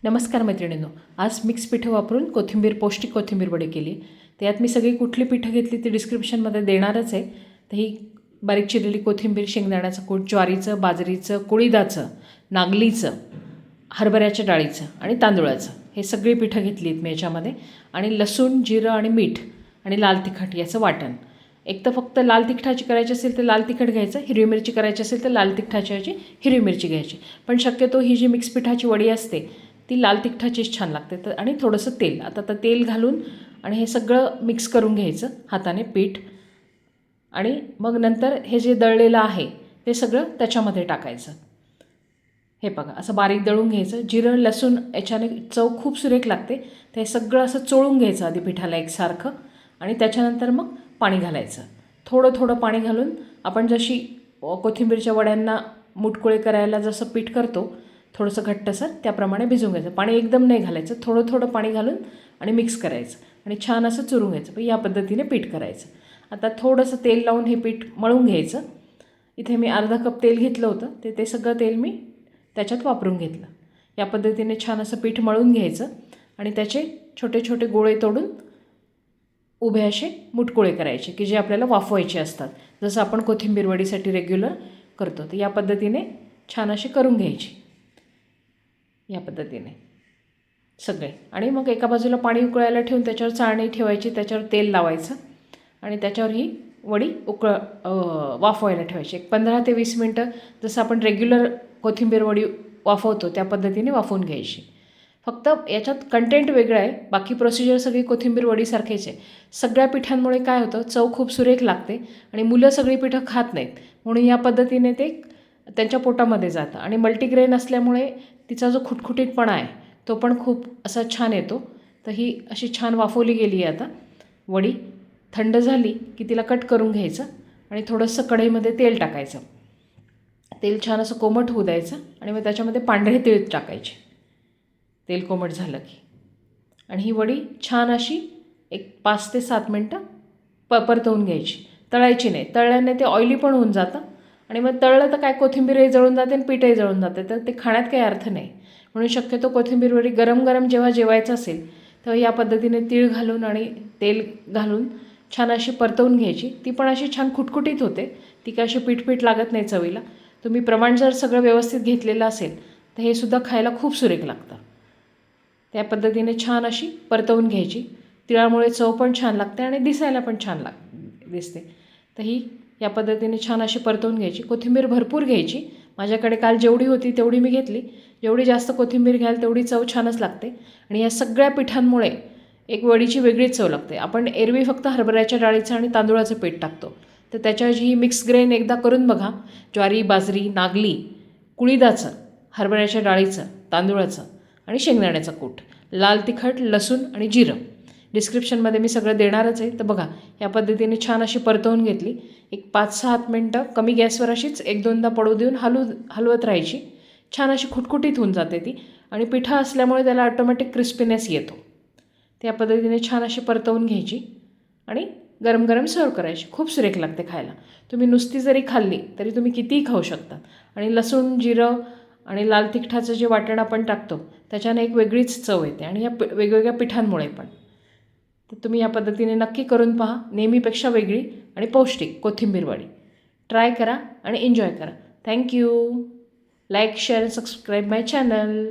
नमस्कार मैत्रिणींनो, आज मिक्स पिठं वापरून पौष्टिक कोथिंबीर वडी केली. त्यात मी सगळी कुठली पिठं घेतली ती डिस्क्रिप्शनमध्ये देणारच आहे. तर ही बारीक चिरलेली कोथिंबीर, शेंगदाण्याचं कूट, ज्वारीचं, बाजरीचं, कुळीदाचं, नागलीचं, हरभऱ्याच्या डाळीचं आणि तांदूळाचं हे सगळी पिठं घेतली आहेत मी याच्यामध्ये. आणि लसूण, जिरं आणि मीठ आणि लाल तिखट याचं वाटण. एक तर फक्त लाल तिखटाची करायची असेल तर लाल तिखट घ्यायचं, हिरवी मिरची करायची असेल तर लाल तिखटाची ऐवजी हिरवी मिरची घ्यायची. पण शक्यतो ही जी मिक्स पिठाची वडी असते ती लाल तिखटाचीच छान लागते. तर आणि थोडंसं तेल, आता तेल घालून आणि हे सगळं मिक्स करून घ्यायचं हाताने पीठ. आणि मग नंतर हे जे दळलेलं आहे ते सगळं त्याच्यामध्ये टाकायचं. हे बघा, असं बारीक दळून घ्यायचं. जिरं, लसूण याच्याने चव खूप सुरेख लागते. तर हे सगळं असं चोळून घ्यायचं आधी पिठाला एकसारखं. आणि त्याच्यानंतर मग पाणी घालायचं. थोडं थोडं पाणी घालून आपण जशी कोथिंबीरच्या वड्यांना मुटकुळे करायला जसं पीठ करतो थोडंसं घट्टसर, त्याप्रमाणे भिजवून घ्यायचं. पाणी एकदम नाही घालायचं, थोडं थोडं पाणी घालून आणि मिक्स करायचं आणि छान असं चुरून घ्यायचं. या पद्धतीने पीठ करायचं. आता थोडंसं तेल लावून हे पीठ मळून घ्यायचं. इथे मी अर्धा कप तेल घेतलं होतं, ते सगळं तेल मी त्याच्यात वापरून घेतलं. या पद्धतीने छान असं पीठ मळून घ्यायचं आणि त्याचे छोटे छोटे गोळे तोडून उभे असे मुटकुळे करायचे की जे आपल्याला वाफवायचे असतात, जसं आपण कोथिंबीर वडीसाठी रेग्युलर करतो. तर या पद्धतीने छान असे करून घ्यायची. या पद्धतीने सगळे. आणि मग एका बाजूला पाणी उकळायला ठेवून त्याच्यावर चाळणी ठेवायची, त्याच्यावर तेल लावायचं आणि त्याच्यावर ही वडी वाफवायला ठेवायची. एक 15 ते 20 मिनटं जसं आपण रेग्युलर कोथिंबीर वडी वाफवतो त्या पद्धतीने वाफवून घ्यायची. फक्त याच्यात कंटेंट वेगळं आहे, बाकी प्रोसिजर सगळी कोथिंबीर वडीसारखीच आहे. सगळ्या पिठांमुळे काय होतं, चव खूप सुरेख लागते आणि मुलं सगळी पिठं खात नाहीत, म्हणून या पद्धतीने ते त्यांच्या पोटामध्ये जातं. आणि मल्टीग्रेन असल्यामुळे तिचा जो खुटखुटीतपणा आहे तो पण खूप असा छान येतो. तर ही अशी छान वाफवली गेली आहे आता वडी. थंड झाली की तिला कट करून घ्यायचं आणि थोडंसं कढईमध्ये तेल टाकायचं. तेल छान असं कोमट होऊ द्यायचं आणि मग त्याच्यामध्ये पांढरे तीळ टाकायचे तेल कोमट झालं की. आणि ही वडी छान अशी एक 5 ते 7 मिनटं परतवून घ्यायची, तळायची नाही. तळल्याने ते ऑइली पण होऊन जातं आणि मग तळलं तर काय कोथिंबीरही जळून जाते आणि पीठही जळून जाते, तर ते खाण्यात काही अर्थ नाही. म्हणून शक्यतो कोथिंबीर वडी गरम गरम जेव्हा जेवायचं असेल तेव्हा या पद्धतीने तीळ घालून आणि तेल घालून छान अशी परतवून घ्यायची. ती पण अशी छान खुटखुटीत होते, ती काय अशी पीठ लागत नाही चवीला. तुम्ही प्रमाण जर सगळं व्यवस्थित घेतलेलं असेल तर हे सुद्धा खायला खूप सुरेख लागतं. त्या पद्धतीने छान अशी परतवून घ्यायची. तिळामुळे चव पण छान लागते आणि दिसायला पण छान दिसते. तर ही या पद्धतीने छान अशी परतवून घ्यायची. कोथिंबीर भरपूर घ्यायची. माझ्याकडे काल जेवढी होती तेवढी मी घेतली. जेवढी जास्त कोथिंबीर घ्याल तेवढी चव छानच लागते. आणि या सगळ्या पिठांमुळे एक वडीची वेगळीच चव लागते. आपण एरवी फक्त हरभऱ्याच्या डाळीचं आणि तांदूळाचं पीठ टाकतो, तर त्याच्याऐवजी ही मिक्स ग्रेन एकदा करून बघा. ज्वारी, बाजरी, नागली, कुळीदाचं, हरभऱ्याच्या डाळीचं, तांदूळाचं आणि शेंगदाण्याचं कूट, लाल तिखट, लसूण आणि जिरं. डिस्क्रिप्शनमध्ये मी सगळं देणारच आहे. तर बघा, या पद्धतीने छान अशी परतवून घेतली. एक 5-6 मिनटं कमी गॅसवर अशीच 1-2दा पडू देऊन हलवत राहायची. छान अशी खुटखुटीत होऊन जाते ती आणि पिठं असल्यामुळे त्याला ऑटोमॅटिक क्रिस्पीनेस येतो. त्या पद्धतीने छान अशी परतवून घ्यायची आणि गरम गरम सर्व करायची. खूप सुरेख लागते खायला. तुम्ही नुसती जरी खाल्ली तरी तुम्ही कितीही खाऊ शकता. आणि लसूण, जिरं आणि लाल तिखटाचं जे वाटण आपण टाकतो त्याच्याने एक वेगळीच चव येते आणि या वेगवेगळ्या पिठांमुळे पण. तर तुम्ही या पद्धतीने नक्की करून पहा. नेहमीपेक्षा वेगळी आणि पौष्टिक कोथिंबीर वडी ट्राय करा आणि एन्जॉय करा. थँक्यू. लाईक, शेअर, सबस्क्राईब माय चॅनल.